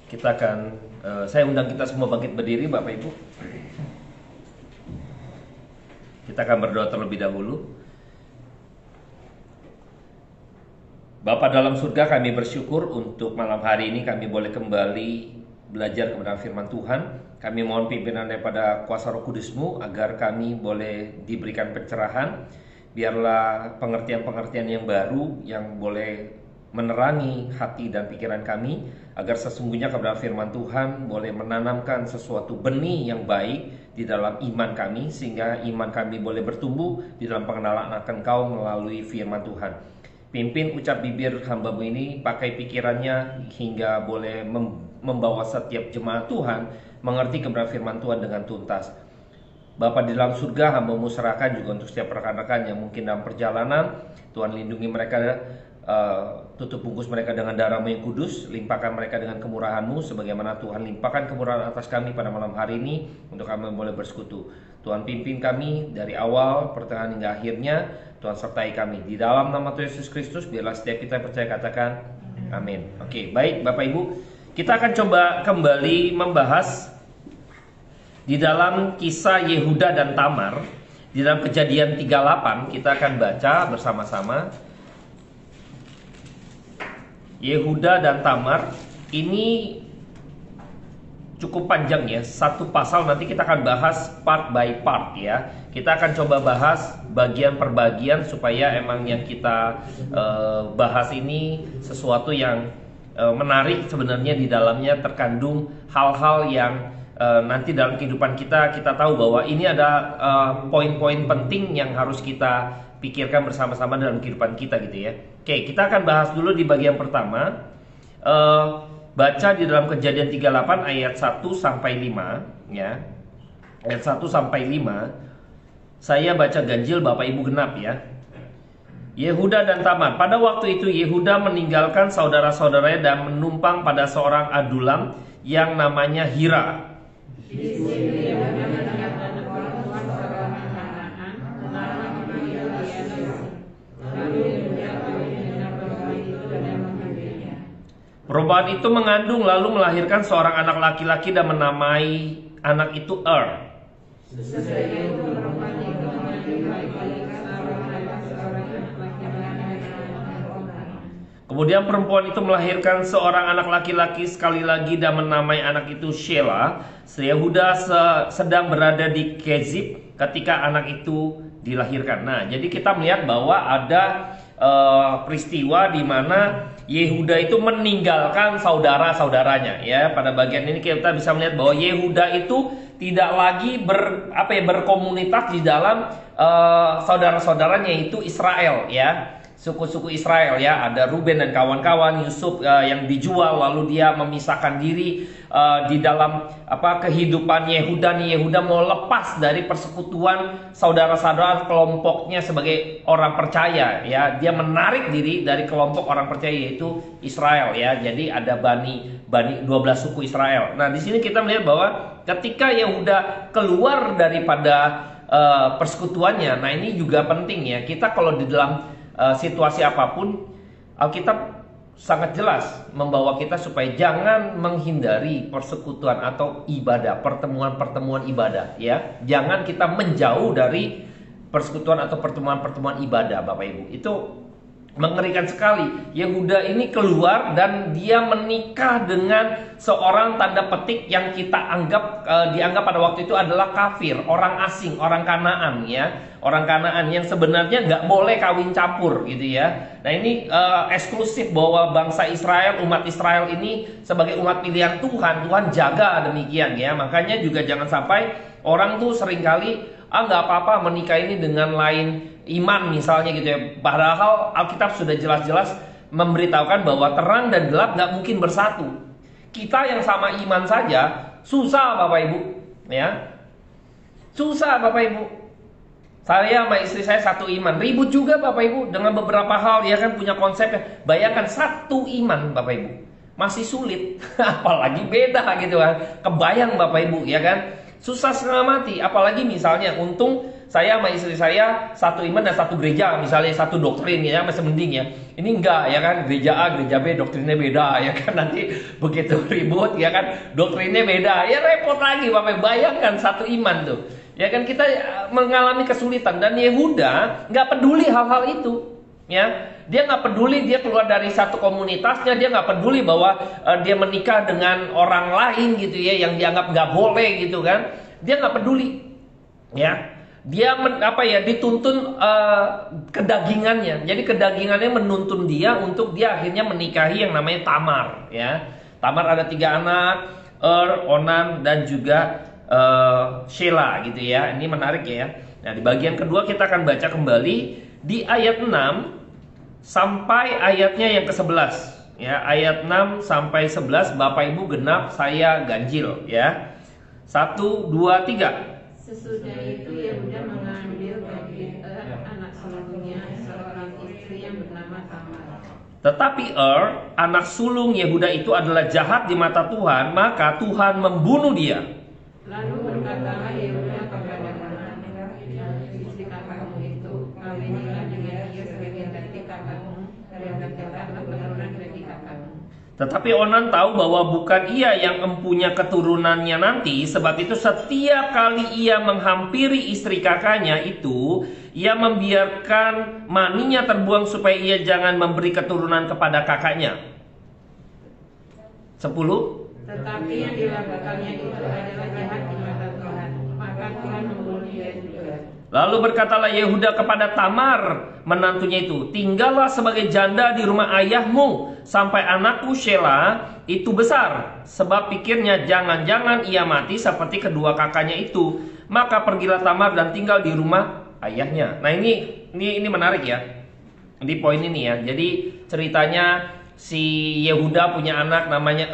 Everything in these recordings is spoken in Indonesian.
Kita akan, saya undang kita semua bangkit berdiri, Bapak Ibu. Kita akan berdoa terlebih dahulu. Bapa dalam surga, kami bersyukur untuk malam hari ini kami boleh kembali belajar kebenaran firman Tuhan. Kami mohon pimpinan daripada kuasa Roh Kudus-Mu agar kami boleh diberikan pencerahan. Biarlah pengertian-pengertian yang baru yang boleh menerangi hati dan pikiran kami, agar sesungguhnya kebenaran firman Tuhan boleh menanamkan sesuatu benih yang baik di dalam iman kami, sehingga iman kami boleh bertumbuh di dalam pengenalan akan Kau melalui firman Tuhan. Pimpin ucap bibir hamba-Mu ini, pakai pikirannya hingga boleh membawa setiap jemaat Tuhan mengerti kebenaran firman Tuhan dengan tuntas. Bapa di dalam surga, hamba-Mu serahkan juga untuk setiap rekan-rekan yang mungkin dalam perjalanan. Tuhan lindungi mereka, tutup bungkus mereka dengan darah-Mu yang kudus, limpahkan mereka dengan kemurahan-Mu sebagaimana Tuhan limpahkan kemurahan atas kami pada malam hari ini untuk kami boleh bersekutu. Tuhan pimpin kami dari awal, pertengahan hingga akhirnya. Tuhan sertai kami. Di dalam nama Tuhan Yesus Kristus, biarlah setiap kita percaya katakan amin. Oke, baik Bapak Ibu, kita akan coba kembali membahas di dalam kisah Yehuda dan Tamar. Di dalam Kejadian 38 kita akan baca bersama-sama Yehuda dan Tamar. Ini cukup panjang ya, satu pasal. Nanti kita akan bahas part by part ya. Kita akan coba bahas bagian per bagian supaya emang yang kita bahas ini sesuatu yang menarik. Sebenarnya di dalamnya terkandung hal-hal yang nanti dalam kehidupan kita tahu bahwa ini ada poin-poin penting yang harus kita pikirkan bersama-sama dalam kehidupan kita gitu ya. Oke, kita akan bahas dulu di bagian pertama. Baca di dalam Kejadian 38 ayat 1 sampai 5 ya. Ayat 1 sampai 5. Saya baca ganjil, Bapak Ibu genap ya. Yehuda dan Tamar. Pada waktu itu Yehuda meninggalkan saudara-saudaranya dan menumpang pada seorang adulam yang namanya Hira. Perempuan itu mengandung lalu melahirkan seorang anak laki-laki dan menamai anak itu Er. Kemudian perempuan itu melahirkan seorang anak laki-laki sekali lagi dan menamai anak itu Shelah. Yehuda sedang berada di Kezib ketika anak itu dilahirkan. Nah, jadi kita melihat bahwa ada peristiwa di mana Yehuda itu meninggalkan saudara-saudaranya ya. Pada bagian ini kita bisa melihat bahwa Yehuda itu tidak lagi berkomunitas di dalam saudara-saudaranya, yaitu Israel ya. Suku-suku Israel ya, ada Ruben dan kawan-kawan, Yusuf yang dijual lalu dia memisahkan diri di dalam kehidupan Yehuda. Yehuda mau lepas dari persekutuan saudara-saudara kelompoknya sebagai orang percaya ya. Dia menarik diri dari kelompok orang percaya yaitu Israel ya. Jadi ada Bani 12 suku Israel. Nah, di sini kita melihat bahwa ketika Yehuda keluar daripada persekutuannya, nah ini juga penting ya. Kita kalau di dalam situasi apapun, Alkitab sangat jelas membawa kita supaya jangan menghindari persekutuan atau ibadah, pertemuan-pertemuan ibadah ya. Jangan kita menjauh dari persekutuan atau pertemuan-pertemuan ibadah, Bapak Ibu. Itu mengerikan sekali. Yehuda ini keluar dan dia menikah dengan seorang tanda petik yang kita dianggap pada waktu itu adalah kafir, orang asing, orang Kanaan ya. Orang Kanaan yang sebenarnya nggak boleh kawin campur gitu ya. Nah ini eksklusif bahwa bangsa Israel, umat Israel ini sebagai umat pilihan Tuhan, Tuhan jaga demikian ya. Makanya juga jangan sampai orang tuh seringkali nggak apa-apa menikah ini dengan lain iman misalnya gitu ya. Padahal Alkitab sudah jelas-jelas memberitahukan bahwa terang dan gelap nggak mungkin bersatu. Kita yang sama iman saja susah Bapak Ibu ya. Susah Bapak Ibu. Saya sama istri saya satu iman, ribut juga Bapak Ibu dengan beberapa hal ya kan, punya konsepnya. Bayangkan satu iman Bapak Ibu masih sulit apalagi beda gitu kan. Kebayang Bapak Ibu ya kan. susah setengah mati. Apalagi misalnya, untung saya sama istri saya satu iman dan satu gereja, misalnya satu doktrin ya, masih mending ya. Ini enggak ya kan, gereja A, gereja B, doktrinnya beda ya kan, nanti begitu ribut ya kan, doktrinnya beda, ya repot lagi Bapak. Bayangkan satu iman tuh. Ya kan, kita mengalami kesulitan, dan Yehuda nggak peduli hal-hal itu. Ya, dia nggak peduli dia keluar dari satu komunitasnya, dia nggak peduli bahwa dia menikah dengan orang lain gitu ya, yang dianggap nggak boleh gitu kan. Dia nggak peduli. Ya, dia dituntun kedagingannya. Jadi kedagingannya menuntun dia untuk dia akhirnya menikahi yang namanya Tamar. Ya, Tamar ada 3 anak, Onan dan juga Sheila gitu ya. Ini menarik ya. Nah, di bagian kedua kita akan baca kembali di ayat 6 sampai ayatnya yang ke-11 ya. Ayat 6 sampai 11 Bapak Ibu genap, saya ganjil ya. 1, 2, 3. Sesudah itu Yehuda mengambil bagi anak sulungnya seorang istri yang bernama Tamar. Tetapi anak sulung Yehuda itu adalah jahat di mata Tuhan, maka Tuhan membunuh dia. Lalu berkatalah Yehuda kepada Onan, istri kakakmu itu, kawinilah dengan dia sebagai ganti kakakmu, dan tegaklah keturunan bagi kakakmu. Tetapi Onan tahu bahwa bukan ia yang empunya keturunannya nanti, sebab itu setiap kali ia menghampiri istri kakaknya itu, ia membiarkan maninya terbuang supaya ia jangan memberi keturunan kepada kakaknya. 10. Tetapi yang dilakukannya itu adalah jahat di mata Tuhan, maka Tuhan membunuh dia juga. Lalu berkatalah Yehuda kepada Tamar, menantunya itu, tinggallah sebagai janda di rumah ayahmu sampai anakku Sheila itu besar. Sebab pikirnya jangan-jangan ia mati seperti kedua kakaknya itu. Maka pergilah Tamar dan tinggal di rumah ayahnya. Nah ini menarik ya. Di poin ini ya. Jadi ceritanya si Yehuda punya anak namanya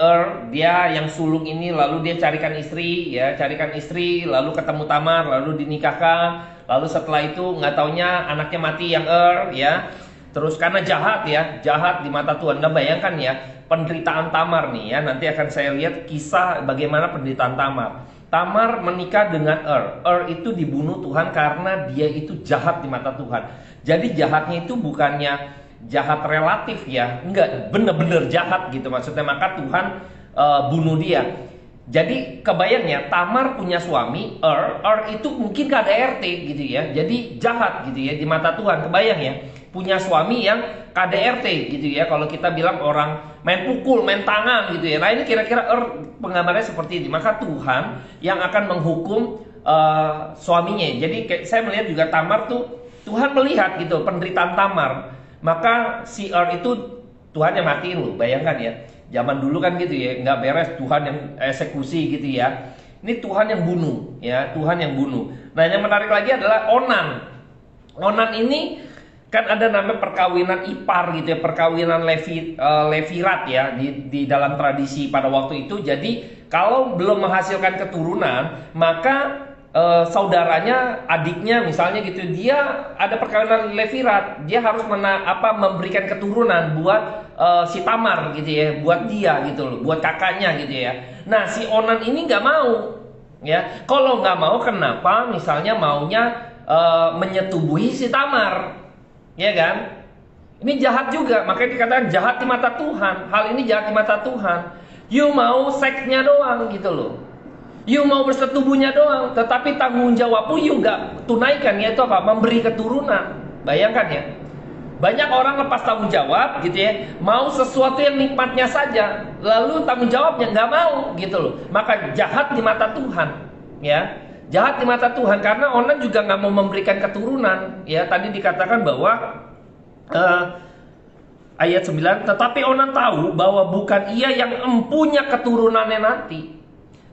dia yang sulung ini, lalu dia carikan istri ya, lalu ketemu Tamar, lalu dinikahkan. Lalu setelah itu nggak taunya anaknya mati yang ya. Terus karena jahat ya, jahat di mata Tuhan. Anda bayangkan ya penderitaan Tamar nih ya. Nanti akan saya lihat kisah bagaimana penderitaan Tamar. Tamar menikah dengan itu dibunuh Tuhan karena dia itu jahat di mata Tuhan. Jadi jahatnya itu bukannya jahat relatif ya, enggak, bener-bener jahat gitu maksudnya. Maka Tuhan bunuh dia. Jadi kebayangnya Tamar punya suami itu mungkin KDRT gitu ya. Jadi jahat gitu ya di mata Tuhan. Kebayang ya, punya suami yang KDRT gitu ya. Kalau kita bilang orang main pukul, main tangan gitu ya. Nah ini kira-kira penggambarnya seperti ini. Maka Tuhan yang akan menghukum suaminya. Jadi saya melihat juga Tamar tuh, Tuhan melihat gitu penderitaan Tamar. Maka si itu Tuhan yang matiin loh. Bayangkan ya, zaman dulu kan gitu ya, nggak beres, Tuhan yang eksekusi gitu ya. Ini Tuhan yang bunuh ya, Tuhan yang bunuh. Nah yang menarik lagi adalah Onan. Onan ini kan ada namanya perkawinan ipar gitu ya, perkawinan levirat ya di dalam tradisi pada waktu itu. Jadi kalau belum menghasilkan keturunan, maka saudaranya, adiknya misalnya gitu, dia ada perkawinan levirat, dia harus memberikan keturunan buat si Tamar gitu ya, buat dia gitu loh, buat kakaknya gitu ya. Nah si Onan ini nggak mau ya. Kalau nggak mau, kenapa misalnya maunya menyetubuhi si Tamar, ya kan? Ini jahat juga, makanya dikatakan jahat di mata Tuhan. Hal ini jahat di mata Tuhan. You mau seksnya doang gitu loh. You mau bersetubuhnya doang, tetapi tanggung jawabmu you nggak tunaikan, yaitu apa? Memberi keturunan. Bayangkan ya, banyak orang lepas tanggung jawab gitu ya, mau sesuatu yang nikmatnya saja, lalu tanggung jawabnya nggak mau gitu loh. Maka jahat di mata Tuhan, ya, jahat di mata Tuhan. Karena Onan juga nggak mau memberikan keturunan, ya. Tadi dikatakan bahwa ayat 9, tetapi Onan tahu bahwa bukan ia yang empunya keturunannya nanti.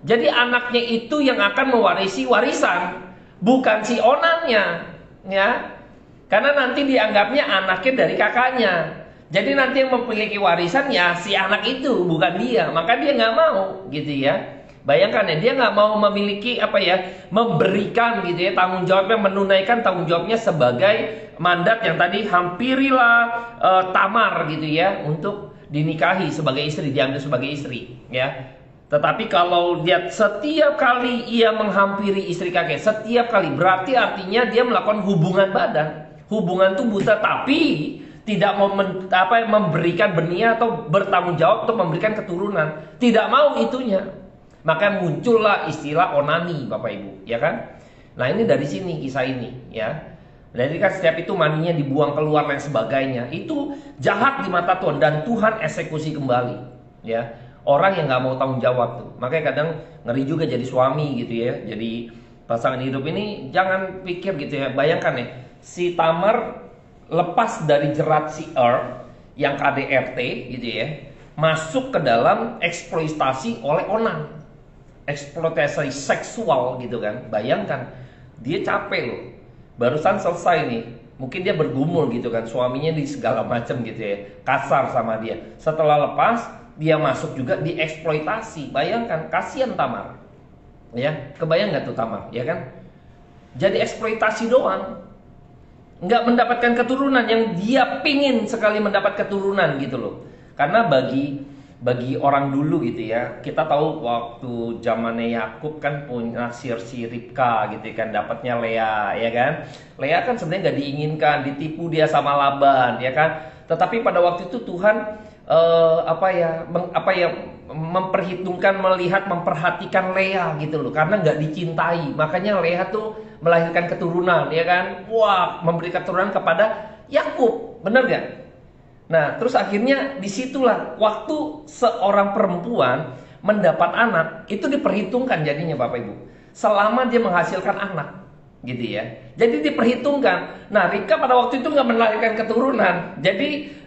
Jadi anaknya itu yang akan mewarisi warisan, bukan si Onannya, ya. Karena nanti dianggapnya anaknya dari kakaknya. Jadi nanti yang memiliki warisan ya si anak itu, bukan dia. Maka dia nggak mau, gitu ya. Bayangkan ya, dia nggak mau memiliki memberikan gitu ya, tanggung jawabnya, menunaikan tanggung jawabnya sebagai mandat yang tadi, hampirilah Tamar gitu ya, untuk dinikahi sebagai istri, diambil sebagai istri, ya. Tetapi kalau lihat setiap kali ia menghampiri istri kakek, setiap kali, berarti artinya dia melakukan hubungan badan, hubungan tubuh, tetapi tidak mau memberikan benih atau bertanggung jawab untuk memberikan keturunan. Tidak mau itunya. Maka muncullah istilah onani, Bapak Ibu, ya kan? Nah, ini dari sini kisah ini, ya. Jadi kan setiap itu maninya dibuang keluar dan sebagainya. Itu jahat di mata Tuhan dan Tuhan eksekusi kembali, ya. Orang yang nggak mau tanggung jawab tuh. Makanya kadang ngeri juga jadi suami gitu ya. Jadi pasangan hidup ini jangan pikir gitu ya. Bayangkan ya, si Tamar lepas dari jerat si yang KDRT gitu ya, masuk ke dalam eksploitasi oleh Onan. Eksploitasi seksual gitu kan. Bayangkan, dia capek loh. Barusan selesai nih, mungkin dia bergumul gitu kan, suaminya di segala macam gitu ya, kasar sama dia. Setelah lepas, dia masuk juga dieksploitasi. Bayangkan, kasihan Tamar, ya, kebayang nggak tuh Tamar, ya kan? Jadi eksploitasi doang, nggak mendapatkan keturunan yang dia pingin sekali mendapat keturunan gitu loh. Karena bagi orang dulu gitu ya, kita tahu waktu zamannya Yakub kan punya si Ribka gitu kan, dapatnya Lea, ya kan. Lea kan sebenarnya nggak diinginkan, ditipu dia sama Laban, ya kan. Tetapi pada waktu itu Tuhan memperhitungkan, melihat, memperhatikan Lea gitu loh, karena nggak dicintai. Makanya Lea tuh melahirkan keturunan, ya kan. Wah, memberi keturunan kepada Yakub, bener gak? Nah, terus akhirnya disitulah waktu seorang perempuan mendapat anak, itu diperhitungkan jadinya Bapak Ibu. Selama dia menghasilkan anak, gitu ya. Jadi diperhitungkan. Nah, Ribka pada waktu itu nggak melahirkan keturunan. Jadi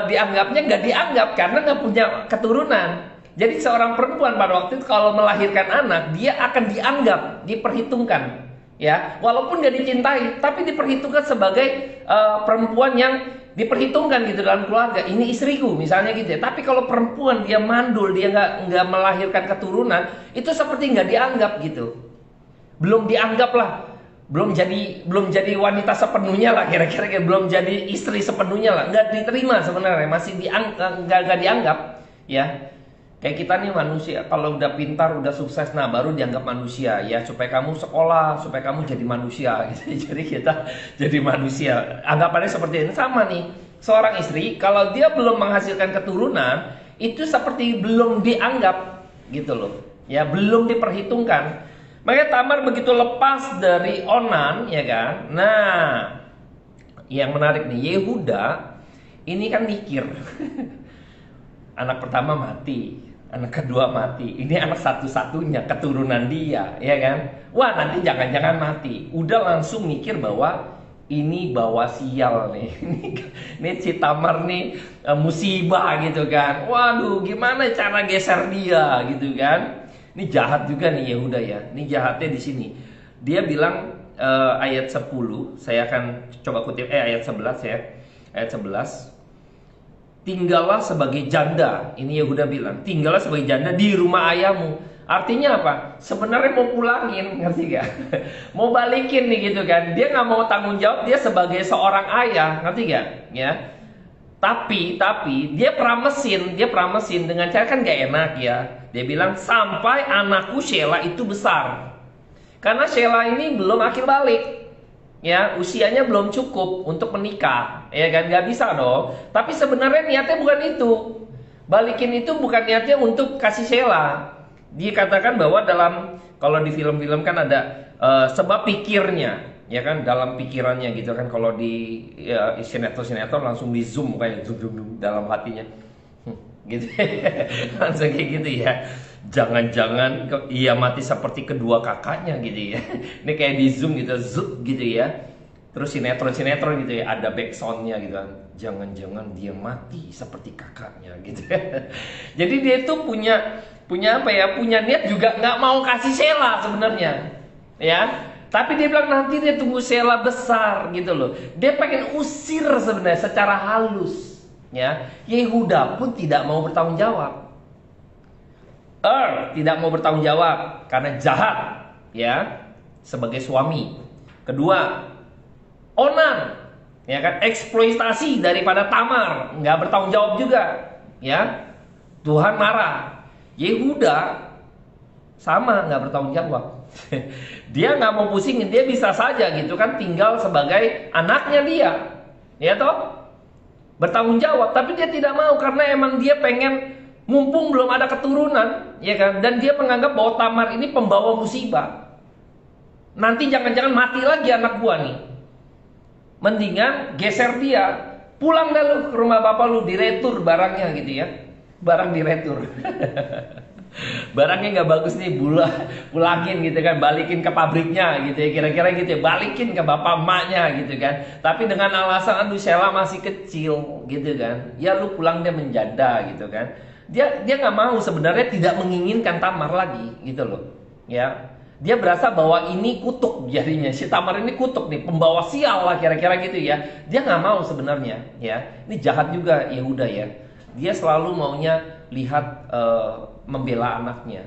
dianggapnya nggak dianggap karena nggak punya keturunan. Jadi seorang perempuan pada waktu itu kalau melahirkan anak, dia akan dianggap, diperhitungkan. Ya, walaupun nggak dicintai, tapi diperhitungkan sebagai perempuan yang diperhitungkan gitu dalam keluarga. Ini istriku misalnya gitu ya. Tapi kalau perempuan dia mandul, dia nggak melahirkan keturunan, itu seperti nggak dianggap gitu. Belum dianggap lah, belum jadi wanita sepenuhnya lah, kira-kira belum jadi istri sepenuhnya lah, nggak diterima sebenarnya, masih nggak dianggap, ya. Kayak kita nih manusia, kalau udah pintar, udah sukses, nah baru dianggap manusia, ya, supaya kamu sekolah, supaya kamu jadi manusia, gitu. Jadi kita jadi manusia. Anggapannya seperti ini. Sama nih, seorang istri kalau dia belum menghasilkan keturunan, itu seperti belum dianggap, gitu loh, ya, belum diperhitungkan. Makanya Tamar begitu lepas dari Onan, ya kan. Nah, yang menarik nih, Yehuda ini kan mikir. Anak pertama mati, anak kedua mati, ini anak satu-satunya keturunan dia, ya kan. Wah, nanti jangan-jangan mati. Udah langsung mikir bahwa ini bawa sial nih. Ini si Tamar nih musibah gitu kan. Waduh, gimana cara geser dia gitu kan. Ini jahat juga nih Yehuda ya. Ini jahatnya di sini. Dia bilang ayat 10, saya akan coba kutip ayat 11 ya. Ayat 11. Tinggallah sebagai janda. Ini Yehuda bilang, tinggallah sebagai janda di rumah ayahmu. Artinya apa? Sebenarnya mau pulangin, ngerti gak? Mau balikin nih gitu kan. Dia nggak mau tanggung jawab dia sebagai seorang ayah, ngerti gak? Ya. Tapi dia pramesin dengan cara kan gak enak ya. Dia bilang sampai anakku Sheila itu besar. Karena Sheila ini belum akil balik. Ya, usianya belum cukup untuk menikah, ya kan, nggak bisa dong. Tapi sebenarnya niatnya bukan itu. Balikin itu bukan niatnya untuk kasih Sheila. Dikatakan bahwa kalau di film-film kan ada sebab pikirnya, ya kan, dalam pikirannya gitu kan. Kalau di sinetron langsung di zoom kayak zoom dalam hatinya, gitu, langsung kayak gitu ya. Jangan-jangan ia mati seperti kedua kakaknya gitu ya. Ini kayak di zoom gitu, zoom gitu ya. Terus sinetron gitu ya, ada backsoundnya gitu kan. Jangan-jangan dia mati seperti kakaknya gitu ya. Jadi dia itu punya apa ya? Punya niat juga nggak mau kasih Sheila sebenarnya, ya. Tapi dia bilang nanti dia tunggu Sheila besar gitu loh. Dia pengen usir sebenarnya secara halus, ya. Yehuda pun tidak mau bertanggung jawab. Tidak mau bertanggung jawab karena jahat, ya, sebagai suami. Kedua, Onan, ya kan, eksploitasi daripada Tamar, nggak bertanggung jawab juga, ya. Tuhan marah. Yehuda sama, nggak bertanggung jawab. Dia nggak mau pusingin, dia bisa saja gitu kan tinggal sebagai anaknya dia, ya toh, bertanggung jawab. Tapi dia tidak mau karena emang dia pengen, mumpung belum ada keturunan, ya kan? Dan dia menganggap bahwa Tamar ini pembawa musibah. Nanti jangan-jangan mati lagi anak gua nih. Mendingan geser dia, pulang dah lu ke rumah bapak lu, diretur barangnya gitu ya, barang diretur. Barangnya nggak bagus nih, pulangin gitu kan, balikin ke pabriknya gitu ya, kira-kira gitu ya, balikin ke bapak emaknya gitu kan. Tapi dengan alasan aduh Sheila masih kecil gitu kan, ya lu pulang dia menjanda gitu kan. Dia nggak mau sebenarnya, tidak menginginkan Tamar lagi gitu loh ya. Dia berasa bahwa ini kutuk jadinya, si Tamar ini kutuk nih, pembawa sial lah kira-kira gitu ya. Dia nggak mau sebenarnya ya. Ini jahat juga Yehuda ya. Dia selalu maunya lihat membela anaknya,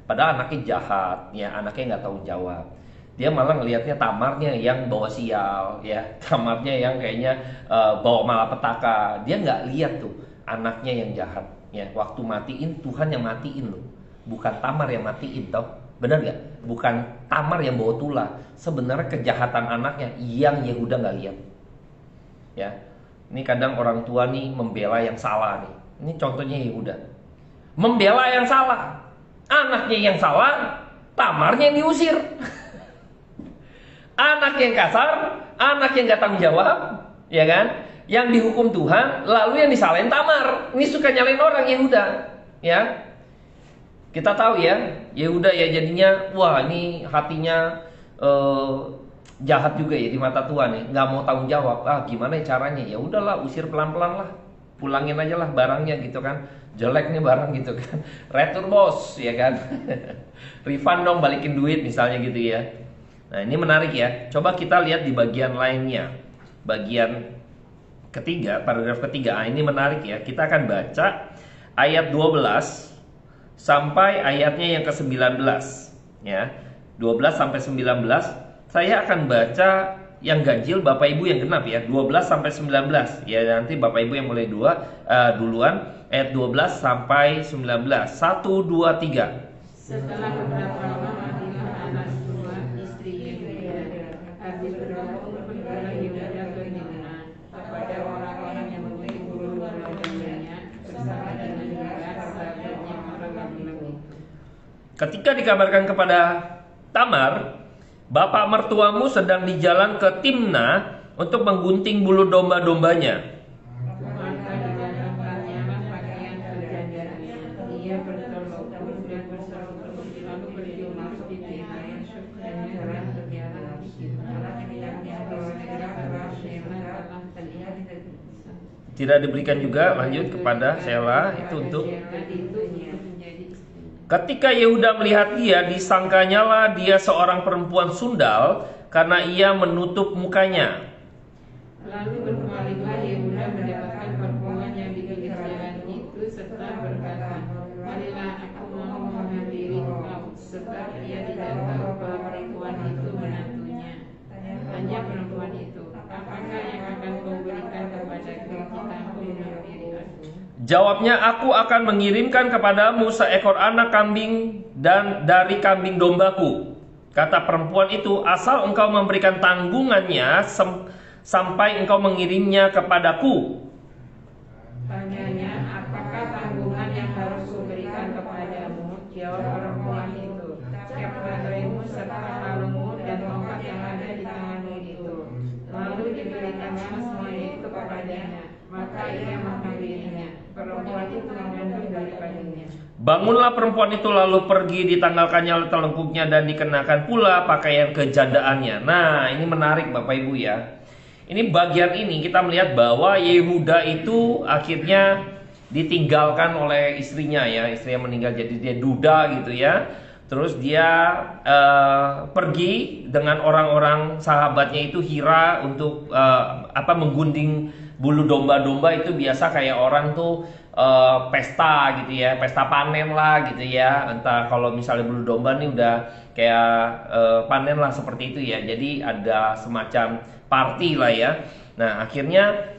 padahal anaknya jahat ya, anaknya nggak tahu jawab. Dia malah ngelihatnya Tamarnya yang bawa sial ya, Tamarnya yang kayaknya bawa malapetaka. Dia nggak lihat tuh anaknya yang jahat ya. Waktu matiin, Tuhan yang matiin loh, bukan Tamar yang matiin toh, benar nggak? Bukan Tamar yang bawa tulah. Sebenarnya kejahatan anaknya yang Yehuda nggak lihat ya. Ini kadang orang tua nih membela yang salah nih. Ini contohnya Yehuda membela yang salah, anaknya yang salah, Tamarnya yang diusir. Anak yang kasar, anak yang gak tanggung jawab, ya kan? Yang dihukum Tuhan, lalu yang disalahin Tamar. Ini suka nyalain orang Yehuda, ya. Kita tahu ya, Yehuda ya jadinya, wah ini hatinya jahat juga ya di mata Tuhan ya, nggak mau tanggung jawab. Gimana caranya? Ya udahlah, usir pelan-pelan lah, pulangin aja lah barangnya gitu kan. Jelek nih barang gitu kan, retur bos ya kan. Refund dong, balikin duit misalnya gitu ya. Nah ini menarik ya. Coba kita lihat di bagian lainnya, bagian ketiga, paragraf ketiga. Ini menarik ya. Kita akan baca ayat 12 sampai ayatnya yang ke-19 ya. 12 sampai 19. Saya akan baca yang ganjil, Bapak Ibu yang genap ya. 12 sampai 19. Ya nanti Bapak Ibu yang mulai duluan. Ayat 12 sampai 19. 1, 2, 3. Setelah beberapa lama matilah anak kedua istri Yehuda. Habis berlalu pergilah Yehuda ke Timna kepada orang-orang yang memiliki bulu domba dombanya bersama dengan Hira sahabatnya orang laki-laki. Ketika dikabarkan kepada Tamar, bapak mertuamu sedang di jalan ke Timna untuk menggunting bulu domba-dombanya. Maka dikatakannya pakaian perjanjiannya. Dia bertelokus dan berseru-seru lalu pergi masuk di Timna dan Hira berjalan di Timna. Tidak diberikan juga, lanjut kepada Sheila itu untuk. Ketika Yehuda melihat dia, disangkanyalah dia seorang perempuan sundal karena ia menutup mukanya. Lalu berpaling Yehuda mendapatkan perempuan yang dipilih jalan itu serta berkata, marilah aku mau menghampiri engkau, sebab ia tidak tahu bahwa perempuan itu menantunya. Tanya perempuan itu, apakah yang akan kau berikan kepadaku jika aku menghampiri aku? Jawabnya, aku akan mengirimkan kepadamu seekor anak kambing dan dari kambing dombaku. Kata perempuan itu, asal engkau memberikan tanggungannya sampai engkau mengirimnya kepadaku. Tanyanya, apakah tanggungan yang harus kuberikan kepadamu? Jawab perempuan itu, kepadamu serta kalungmu dan tongkat yang ada di tanganmu itu. Lalu diberikannya semuanya itu kepadanya, maka ia mengambilnya. Perempuan itu mengambil daripadanya. Bangunlah perempuan itu lalu pergi, ditanggalkannya telengkuknya dan dikenakan pula pakaian kejandaannya. Nah ini menarik Bapak Ibu ya. Ini bagian ini kita melihat bahwa Yehuda itu akhirnya ditinggalkan oleh istrinya ya. Istrinya meninggal jadi dia duda gitu ya. Terus dia pergi dengan orang-orang sahabatnya itu Hira untuk menggunting bulu domba-domba. Itu biasa kayak orang tuh pesta gitu ya, pesta panen lah gitu ya. Entah kalau misalnya bulu domba nih udah kayak panen lah seperti itu ya. Jadi ada semacam party lah ya. Nah akhirnya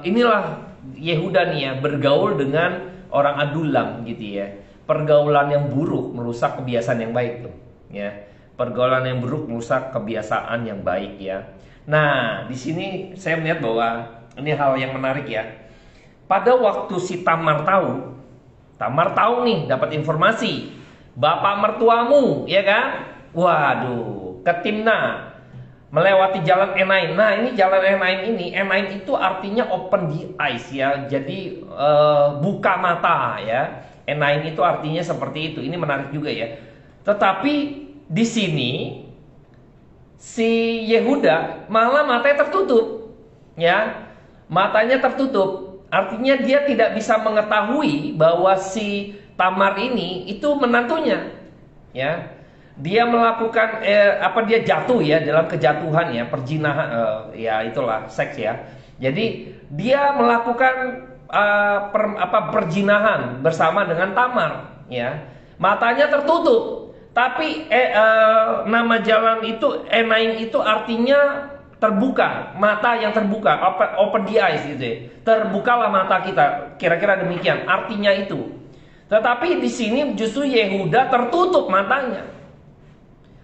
inilah Yehuda nih ya bergaul dengan orang Adulam gitu ya. pergaulan yang buruk merusak kebiasaan yang baik tuh, ya. Pergaulan yang buruk merusak kebiasaan yang baik, ya. Nah, di sini saya melihat bahwa ini hal yang menarik, ya. Pada waktu si Tamar tahu nih, dapat informasi bapak mertuamu, ya kan? Waduh, ke Timna, melewati jalan Enaim. Nah, ini jalan Enaim itu artinya open the eyes, ya. Jadi buka mata, ya. Enaim itu artinya seperti itu. Ini menarik juga, ya. Tetapi di sini si Yehuda malah matanya tertutup, ya. Matanya tertutup. Artinya dia tidak bisa mengetahui bahwa si Tamar ini itu menantunya, ya. Dia melakukan dia jatuh, ya, dalam kejatuhan, ya, perzinahan, ya itulah seks, ya. Jadi dia melakukan perzinahan bersama dengan Tamar, ya. Matanya tertutup, tapi nama jalan itu Enaim itu artinya terbuka, mata yang terbuka, open the eyes gitu, ya. Terbukalah mata kita, kira-kira demikian artinya itu. Tetapi di sini justru Yehuda tertutup matanya.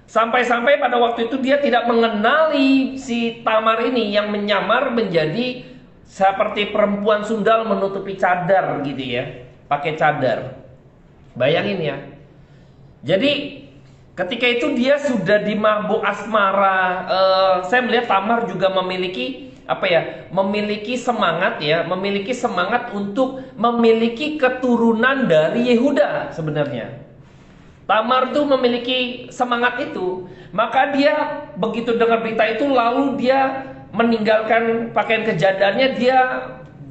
Sampai-sampai pada waktu itu dia tidak mengenali si Tamar ini yang menyamar menjadi seperti perempuan sundal menutupi cadar gitu, ya. Pakai cadar. Bayangin, ya. Jadi ketika itu dia sudah di mabuk asmara. Saya melihat Tamar juga memiliki memiliki semangat, ya, memiliki semangat untuk memiliki keturunan dari Yehuda sebenarnya. Tamar tuh memiliki semangat itu. Maka dia begitu dengar berita itu lalu dia meninggalkan pakaian kejandaannya, dia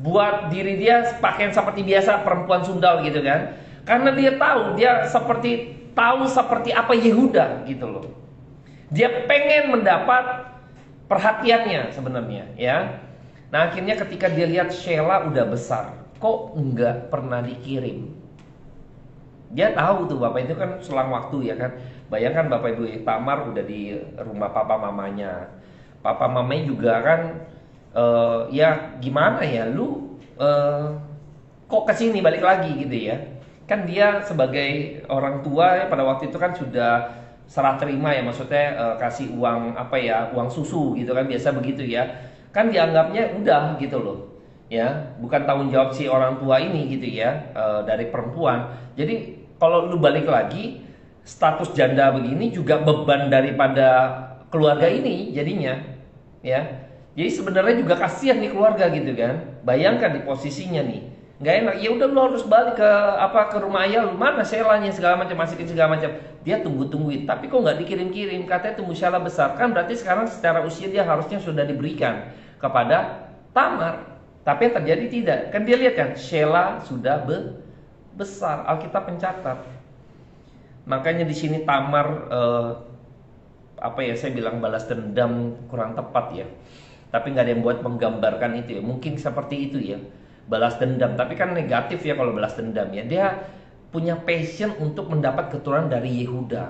buat diri dia pakaian seperti biasa, perempuan sundal gitu kan. Karena dia tahu seperti apa Yehuda gitu loh. Dia pengen mendapat perhatiannya sebenarnya, ya. Nah, akhirnya ketika dia lihat Sheila udah besar, kok enggak pernah dikirim. Dia tahu tuh bapak itu kan selang waktu, ya kan. Bayangkan bapak ibu Tamar udah di rumah papa mamanya. Papa mamanya juga kan ya gimana ya, lu kok kesini balik lagi gitu, ya. Kan dia sebagai orang tua, ya, pada waktu itu kan sudah serah terima, ya, maksudnya kasih uang uang susu gitu kan, biasa begitu, ya. Kan dianggapnya udah gitu loh, ya, bukan tanggung jawab si orang tua ini gitu, ya, dari perempuan. Jadi kalau lu balik lagi status janda begini juga beban daripada keluarga ini jadinya, ya. Jadi sebenarnya juga kasihan nih keluarga gitu kan. Bayangkan di posisinya nih, nggak enak. Ya udah lu harus balik ke rumah ayah lu, mana Shelanya segala macam, masukin segala macam. Dia tungguin, tapi kok nggak dikirim-kirim, katanya tunggu Sheila besar. Kan berarti sekarang secara usia dia harusnya sudah diberikan kepada Tamar. Tapi yang terjadi tidak. Kan dia lihat kan Sheila sudah besar. Alkitab mencatat. Makanya di sini Tamar saya bilang balas dendam kurang tepat, ya. Tapi nggak ada yang buat menggambarkan itu, ya. Mungkin seperti itu, ya, balas dendam. Tapi kan negatif, ya, kalau balas dendam, ya. Dia punya passion untuk mendapat keturunan dari Yehuda.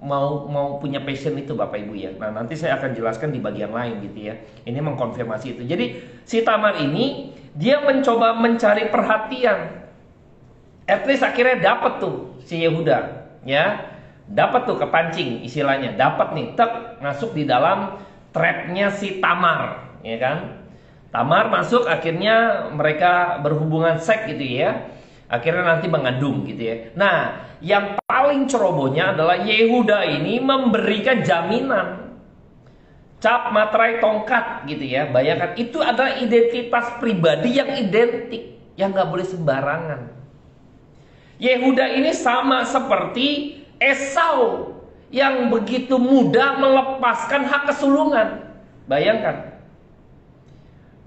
Mau punya passion itu Bapak Ibu, ya. Nah, nanti saya akan jelaskan di bagian lain gitu, ya. Ini mengkonfirmasi itu. Jadi si Tamar ini dia mencoba mencari perhatian. At least akhirnya dapat tuh si Yehuda, ya. Dapat tuh kepancing istilahnya. Dapat nih, masuk di dalam trapnya si Tamar, ya kan. Tamar masuk, akhirnya mereka berhubungan seks gitu, ya. Akhirnya nanti mengandung gitu, ya. Nah, yang paling cerobohnya adalah Yehuda ini memberikan jaminan cap materai tongkat gitu, ya. Bayangkan itu adalah identitas pribadi yang identik, yang nggak boleh sembarangan. Yehuda ini sama seperti Esau yang begitu mudah melepaskan hak kesulungan. Bayangkan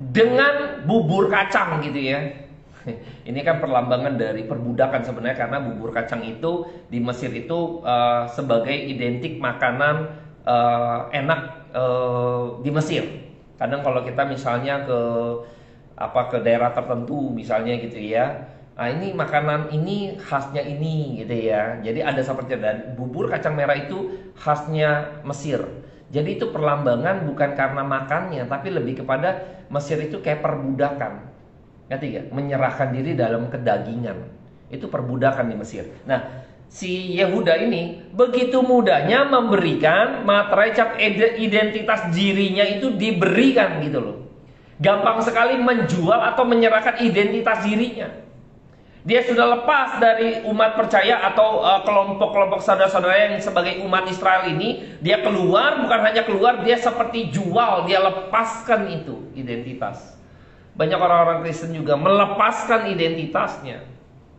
dengan bubur kacang gitu, ya. Ini kan perlambangan dari perbudakan sebenarnya, karena bubur kacang itu di Mesir itu sebagai identik makanan enak di Mesir. Kadang kalau kita misalnya ke daerah tertentu misalnya gitu, ya. Nah, ini makanan ini khasnya ini gitu, ya. Jadi ada seperti, dan bubur kacang merah itu khasnya Mesir. Jadi itu perlambangan bukan karena makannya, tapi lebih kepada Mesir itu kayak perbudakan. Ngerti gak? Menyerahkan diri dalam kedagingan. Itu perbudakan di Mesir. Nah, si Yehuda ini begitu mudahnya memberikan materai cap identitas dirinya itu diberikan gitu loh. Gampang sekali menjual atau menyerahkan identitas dirinya. Dia sudah lepas dari umat percaya atau kelompok-kelompok saudara-saudara yang sebagai umat Israel ini. Dia keluar, bukan hanya keluar, dia seperti jual, dia lepaskan itu identitas. Banyak orang-orang Kristen juga melepaskan identitasnya,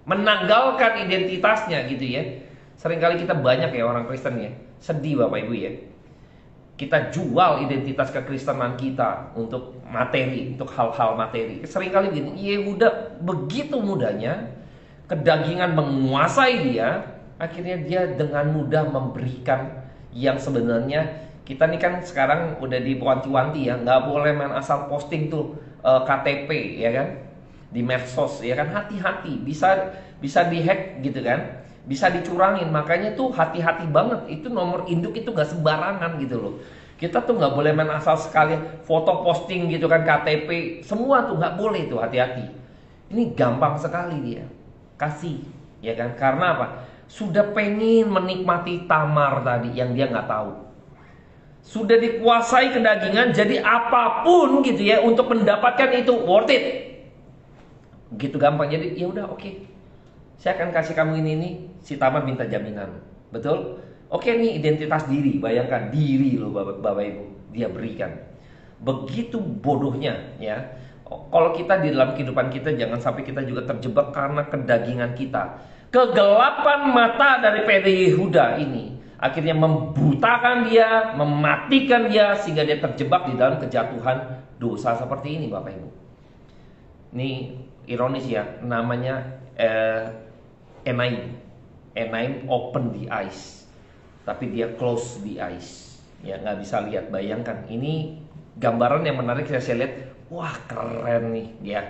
menanggalkan identitasnya gitu ya. Seringkali kita banyak ya orang Kristen ya, sedih Bapak Ibu ya. Kita jual identitas kekristenan kita untuk materi, untuk hal-hal materi. Seringkali begini, Yehuda begitu mudahnya kedagingan menguasai dia, akhirnya dia dengan mudah memberikan yang sebenarnya kita nih kan sekarang udah diwanti-wanti ya, nggak boleh main asal posting tuh KTP ya kan di medsos ya kan, hati-hati bisa dihack gitu kan. Bisa dicurangin, makanya tuh hati-hati banget. Itu nomor induk itu gak sembarangan gitu loh. Kita tuh gak boleh main asal sekali foto posting gitu kan, KTP, semua tuh gak boleh tuh, hati-hati. Ini gampang sekali dia kasih, ya kan? Karena apa? Sudah pengen menikmati tamar tadi yang dia gak tahu. Sudah dikuasai kedagingan, jadi apapun gitu ya untuk mendapatkan itu worth it. Gitu gampang. Jadi ya udah oke. Saya akan kasih kamu ini, si Tamar minta jaminan. Betul? Oke nih identitas diri, bayangkan diri loh Bapak Ibu, dia berikan. Begitu bodohnya ya. Kalau kita di dalam kehidupan kita jangan sampai kita juga terjebak karena kedagingan kita. Kegelapan mata dari PD Yehuda ini akhirnya membutakan dia, mematikan dia sehingga dia terjebak di dalam kejatuhan dosa seperti ini Bapak Ibu. Ini ironis ya, namanya Enaim open the eyes, tapi dia close the eyes. Ya nggak bisa lihat. Bayangkan, ini gambaran yang menarik. Saya lihat, wah keren nih ya.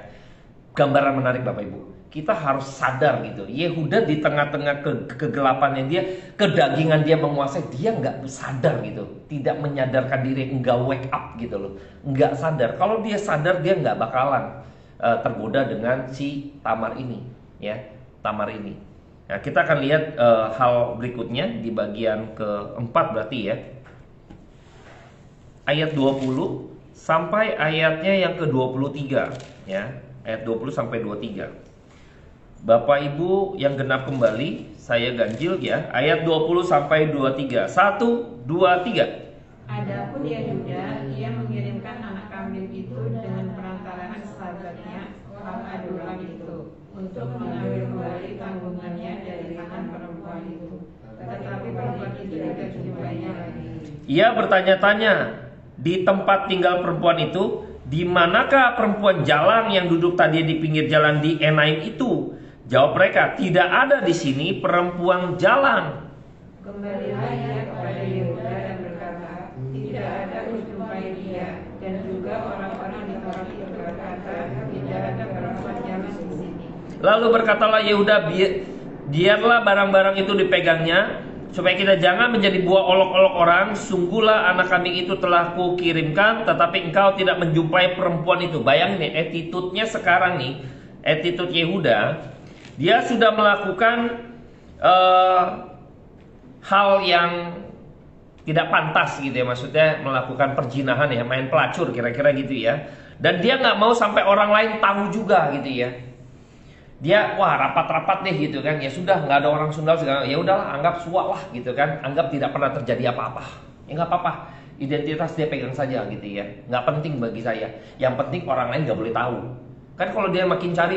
Gambaran menarik Bapak Ibu. Kita harus sadar gitu. Yehuda di tengah-tengah kegelapannya dia, kedagingan dia menguasai, dia nggak sadar gitu, tidak menyadarkan diri, nggak wake up gitu loh, nggak sadar. Kalau dia sadar, dia nggak bakalan tergoda dengan si Tamar ini, ya. Tamar ini. Nah, kita akan lihat hal berikutnya di bagian keempat berarti ya. Ayat 20 sampai ayatnya yang ke-23 ya. Ayat 20 sampai 23. Bapak Ibu yang genap kembali, saya ganjil ya. Ayat 20 sampai 23. 1 2 3. Adapun Yehuda, ia mengirimkan anak kambing itu dengan perantaraan sahabatnya orang Adulam itu untuk mengambil kembali tanggungannya dari tangan perempuan itu. Tetapi perempuan itu tidak dijumpai lagi. Ia bertanya-tanya di tempat tinggal perempuan itu, di manakah perempuan jalang yang duduk tadi di pinggir jalan di Enaim itu? Jawab mereka, tidak ada di sini perempuan jalang. Kembalilah ia kepada Yehuda dan berkata, tidak ada menjumpai dia. Dan juga orang-orang di tempat itu berkata, tidak ada perempuan jalang di sini. Lalu berkatalah Yehuda, biarlah barang-barang itu dipegangnya, supaya kita jangan menjadi buah olok-olok orang. Sungguhlah anak kambing itu telah kukirimkan, tetapi engkau tidak menjumpai perempuan itu. Bayangin nih, attitude-nya sekarang nih, attitude Yehuda, dia sudah melakukan hal yang tidak pantas gitu ya, maksudnya melakukan perzinahan ya, main pelacur kira-kira gitu ya. Dan dia nggak mau sampai orang lain tahu juga gitu ya. Dia wah rapat-rapat deh gitu kan, ya sudah nggak ada orang Sunda segala, ya udahlah anggap suak lah gitu kan, anggap tidak pernah terjadi apa-apa, ya nggak apa-apa, identitas dia pegang saja gitu ya, nggak penting bagi saya, yang penting orang lain nggak boleh tahu. Kan kalau dia makin cari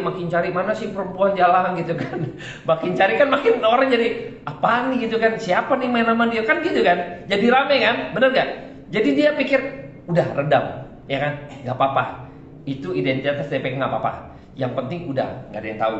mana sih perempuan jalan gitu kan, makin cari kan makin orang jadi apaan nih gitu kan, siapa nih main sama dia kan gitu kan, jadi rame kan, bener gak? Jadi dia pikir udah redam ya kan, nggak apa-apa, itu identitas dia pegang nggak apa-apa. Yang penting udah nggak ada yang tahu,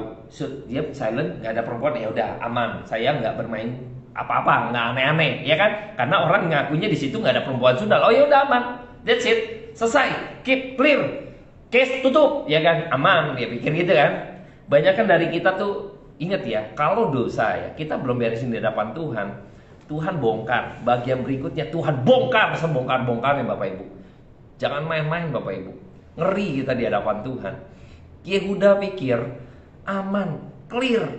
dia silent, nggak ada perempuan, ya udah aman. Saya nggak bermain apa-apa, nggak aneh-aneh, ya kan? Karena orang ngakunya di situ nggak ada perempuan Sunda. Oh ya udah aman, that's it, selesai, keep clear, case tutup, ya kan? Aman, dia pikir gitu kan? Banyak kan dari kita tuh ingat ya, kalau dosa ya kita belum beresin di hadapan Tuhan, Tuhan bongkar. Bagian berikutnya Tuhan bongkar sebongkar-bongkarnya Bapak Ibu. Jangan main-main Bapak Ibu, ngeri kita di hadapan Tuhan. Yehuda pikir aman, clear,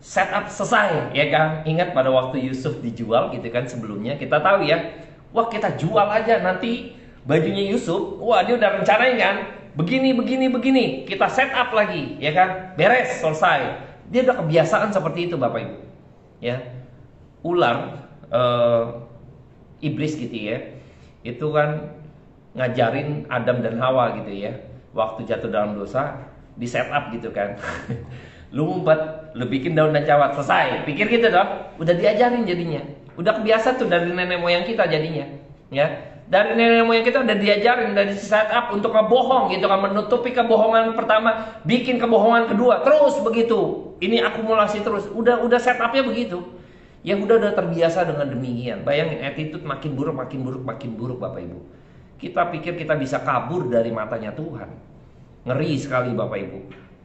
setup selesai, ya kan? Ingat pada waktu Yusuf dijual gitu kan sebelumnya, kita tahu ya, wah kita jual aja nanti bajunya Yusuf, wah dia udah rencanain kan, begini, kita setup lagi, ya kan? Beres, selesai. Dia udah kebiasaan seperti itu Bapak Ibu, ya. Ular, iblis gitu ya, itu kan ngajarin Adam dan Hawa gitu ya, waktu jatuh dalam dosa, di setup gitu kan. Lu ngumpet, lu bikin daun dan cawat, selesai. Pikir gitu dong, udah diajarin jadinya. Udah kebiasa tuh dari nenek moyang kita jadinya, ya. Dari nenek moyang kita udah diajarin, dari setup untuk ngebohong gitu kan, menutupi kebohongan pertama, bikin kebohongan kedua, terus begitu. Ini akumulasi terus, udah setupnya begitu. Ya udah terbiasa dengan demikian. Bayangin attitude makin buruk Bapak Ibu. Kita pikir kita bisa kabur dari matanya Tuhan. Ngeri sekali Bapak Ibu.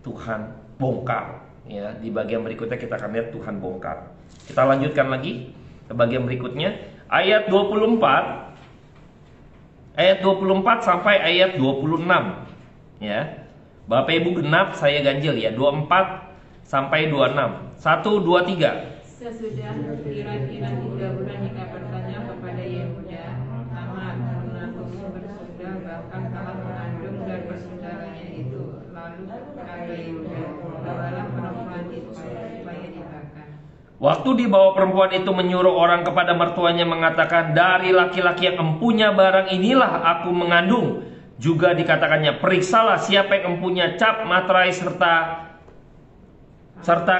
Tuhan bongkar, ya. Di bagian berikutnya kita akan lihat Tuhan bongkar. Kita lanjutkan lagi ke bagian berikutnya, ayat 24. Ayat 24 sampai ayat 26, ya. Bapak Ibu genap, saya ganjil ya. 24 sampai 26. 1 2 3. Sesudah kira-kira 3 bulan Mika bertanya kepada Yehuda, Tamar mengaku bersaudara bahkan telah mengandung dan bersaudaranya itu. Lalu kata Yehuda, bawalah perempuan itu supaya dibakar. Waktu dibawa perempuan itu menyuruh orang kepada mertuanya mengatakan, dari laki-laki yang empunya barang inilah aku mengandung. Juga dikatakannya, periksalah siapa yang empunya cap, materai serta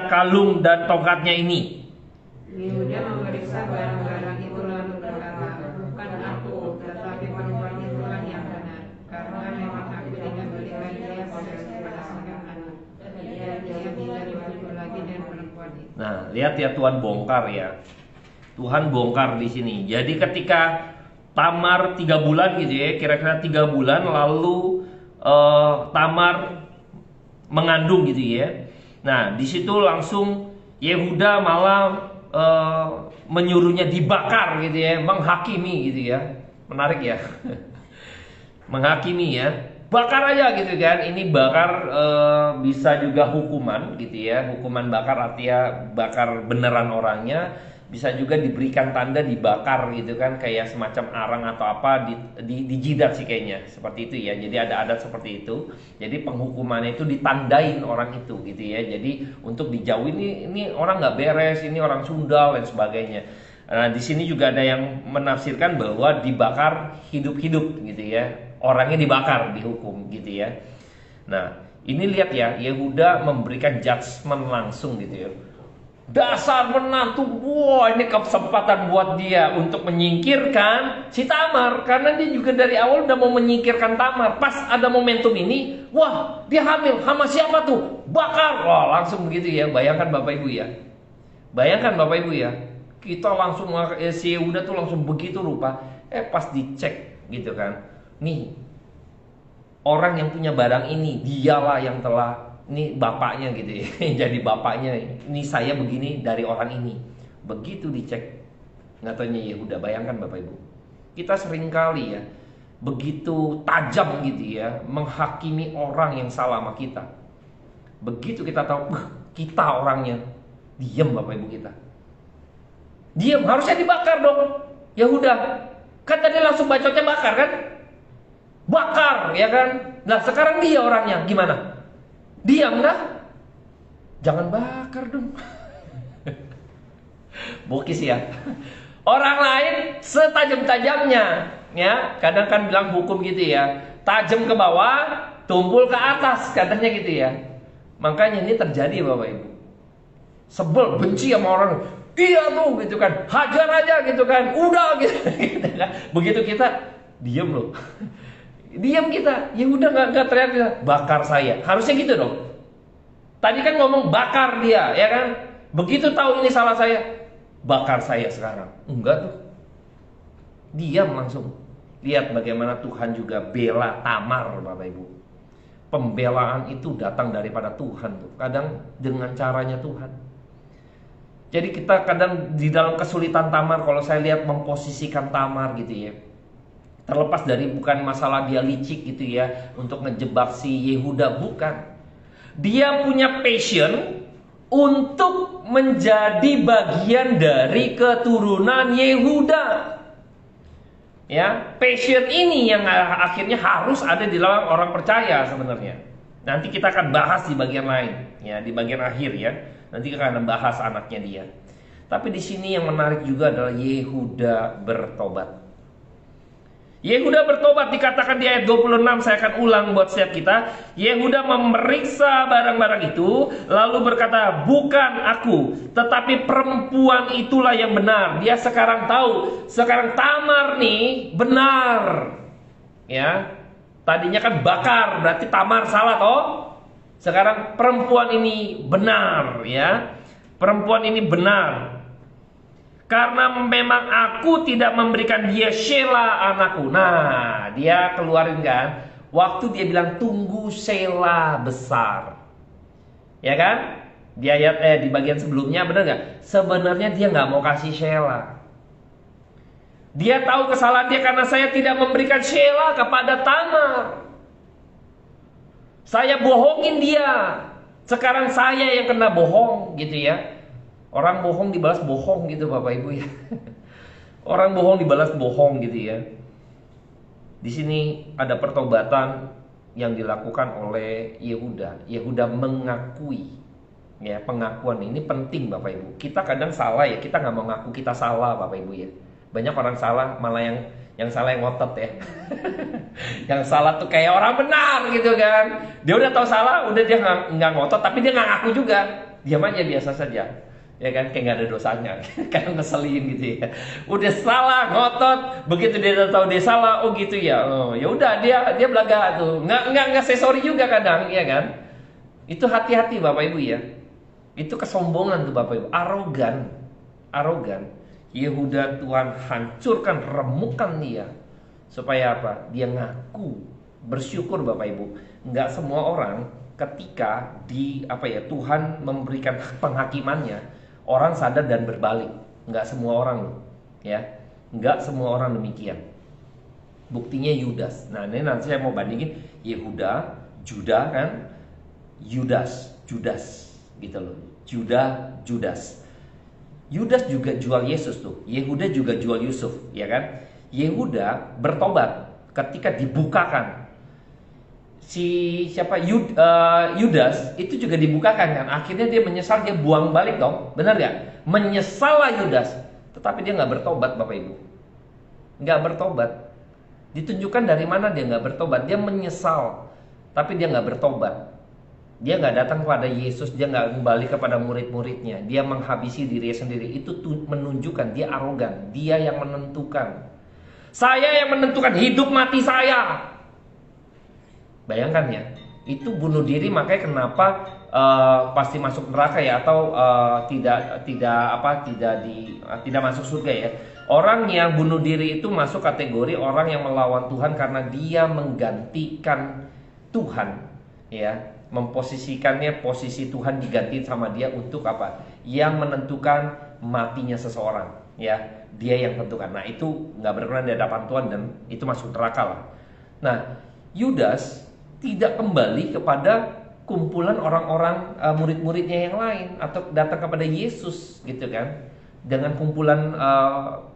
kalung dan tongkatnya ini. Yehuda memeriksa barang-barang itu lalu berkata, bukan aku, tetapi perempuan itulah yang benar, karena memang aku tidak berikan dia kepada seorang anak. Dia tidak bertemu lagi dengan perempuan itu. Nah, lihat ya, Tuhan bongkar ya. Tuhan bongkar di sini. Jadi ketika Tamar 3 bulan gitu ya, kira-kira 3 bulan lalu Tamar mengandung gitu ya. Nah, di situ langsung Yehuda malah menyuruhnya dibakar gitu ya, menghakimi gitu ya. Menarik ya. Menghakimi ya. Bakar aja gitu kan. Ini bakar bisa juga hukuman gitu ya. Hukuman bakar artinya bakar beneran orangnya. Bisa juga diberikan tanda dibakar gitu kan, kayak semacam arang atau apa di jidat sih kayaknya, seperti itu ya. Jadi ada adat seperti itu. Jadi penghukumannya itu ditandain orang itu gitu ya. Jadi untuk dijauhin ini orang nggak beres, ini orang sundal dan sebagainya. Nah, di sini juga ada yang menafsirkan bahwa dibakar hidup-hidup gitu ya. Orangnya dibakar, dihukum gitu ya. Nah, ini lihat ya, Yehuda memberikan judgement langsung gitu ya. Dasar menantu, wah ini kesempatan buat dia untuk menyingkirkan si Tamar. Karena dia juga dari awal udah mau menyingkirkan Tamar. Pas ada momentum ini, wah dia hamil, sama siapa tuh? Bakar, wah langsung begitu ya. Bayangkan Bapak Ibu ya. Bayangkan Bapak Ibu ya. Kita langsung, si Yehuda tuh langsung begitu rupa. Pas dicek gitu kan. Nih, orang yang punya barang ini, dialah yang telah, ini bapaknya gitu ya. Jadi bapaknya, ini saya begini dari orang ini. Begitu dicek, nggak taunya Yehuda. Bayangkan Bapak Ibu, kita seringkali ya begitu tajam gitu ya menghakimi orang yang salah sama kita. Begitu kita tahu kita orangnya, diam Bapak Ibu kita. Diam, harusnya dibakar dong. Yehuda kan tadi langsung bacotnya bakar kan? Bakar ya kan? Nah sekarang dia orangnya gimana? Diam dah? Jangan bakar dong. Bokis ya. Orang lain setajam-tajamnya ya. Kadang kan bilang hukum gitu ya, tajam ke bawah, tumpul ke atas, katanya gitu ya. Makanya ini terjadi Bapak Ibu. Sebel, benci sama orang. Iya tuh gitu kan, hajar aja gitu kan. Udah gitu, kan. Begitu kita diam loh. Diam kita, ya udah nggak teriak kita, bakar saya. Harusnya gitu dong. Tadi kan ngomong bakar dia, ya kan? Begitu tahu ini salah saya, bakar saya sekarang. Enggak tuh. Diam langsung. Lihat bagaimana Tuhan juga bela Tamar, Bapak Ibu. Pembelaan itu datang daripada Tuhan tuh. Kadang dengan caranya Tuhan. Jadi kita kadang di dalam kesulitan Tamar, kalau saya lihat memposisikan Tamar gitu ya. Terlepas dari bukan masalah dia licik gitu ya untuk ngejebak si Yehuda, bukan. Dia punya passion untuk menjadi bagian dari keturunan Yehuda. Ya, passion ini yang akhirnya harus ada di dalam orang percaya sebenarnya. Nanti kita akan bahas di bagian lain, ya, di bagian akhir ya. Nanti kita akan bahas anaknya dia. Tapi di sini yang menarik juga adalah Yehuda bertobat. Yehuda bertobat dikatakan di ayat 26, saya akan ulang buat setiap kita. Yehuda memeriksa barang-barang itu, lalu berkata, bukan aku, tetapi perempuan itulah yang benar. Dia sekarang tahu, sekarang Tamar nih benar. Ya, tadinya kan bakar, berarti Tamar salah toh. Sekarang perempuan ini benar, ya. Perempuan ini benar. Karena memang aku tidak memberikan dia Shelah anakku. Nah, dia keluarin kan. Waktu dia bilang tunggu Shelah besar. Ya kan? Di ayat di bagian sebelumnya benar nggak? Sebenarnya dia nggak mau kasih Shelah. Dia tahu kesalahan dia karena saya tidak memberikan Shelah kepada Tamar. Saya bohongin dia. Sekarang saya yang kena bohong gitu ya. Orang bohong dibalas bohong gitu Bapak Ibu ya. Orang bohong dibalas bohong gitu ya. Di sini ada pertobatan yang dilakukan oleh Yehuda. Yehuda mengakui, ya, pengakuan ini penting Bapak Ibu. Kita kadang salah ya, kita nggak mau ngaku kita salah Bapak Ibu ya. Banyak orang salah, malah yang salah yang ngotot ya. Yang salah tuh kayak orang benar gitu kan. Dia udah tahu salah, udah dia nggak ngotot, tapi dia nggak ngaku juga. Diam aja biasa saja. Ya kan, kayak nggak ada dosanya. Kan ngeselin gitu ya. Udah salah, ngotot, begitu dia udah tahu dia salah, oh gitu ya. Oh, ya udah dia belaga tuh. Nggak say sorry juga kadang, ya kan? Itu hati-hati Bapak Ibu ya. Itu kesombongan tuh Bapak Ibu, arogan. Yehuda Tuhan hancurkan, remukkan dia. Supaya apa? Dia ngaku, bersyukur Bapak Ibu. Nggak semua orang ketika Tuhan memberikan penghakimannya, orang sadar dan berbalik. Nggak semua orang loh, ya. Nggak semua orang demikian. Buktinya Yudas. Nah, ini nanti saya mau bandingin Yehuda, Juda kan, Judas gitu loh. Judas. Yudas juga jual Yesus tuh. Yehuda juga jual Yusuf, ya kan? Yehuda bertobat ketika dibukakan. Yudas itu juga dibukakan kan. Akhirnya dia menyesal, dia buang balik dong. Benar gak? Menyesallah Yudas. Tetapi dia gak bertobat Bapak Ibu. Gak bertobat. Ditunjukkan dari mana dia gak bertobat. Dia menyesal, tapi dia gak bertobat. Dia gak datang kepada Yesus. Dia gak kembali kepada murid-muridnya. Dia menghabisi dirinya sendiri. Itu menunjukkan dia arogan. Dia yang menentukan. Saya yang menentukan hidup mati saya. Bayangkan ya, itu bunuh diri, makanya kenapa pasti masuk neraka ya, atau tidak masuk surga ya. Orang yang bunuh diri itu masuk kategori orang yang melawan Tuhan karena dia menggantikan Tuhan, ya, memposisikannya, posisi Tuhan diganti sama dia untuk apa? Yang menentukan matinya seseorang, ya, dia yang tentukan. Nah, itu nggak berkenan di hadapan Tuhan dan itu masuk neraka lah. Nah, Yudas tidak kembali kepada kumpulan orang-orang murid-muridnya yang lain atau datang kepada Yesus gitu kan, dengan kumpulan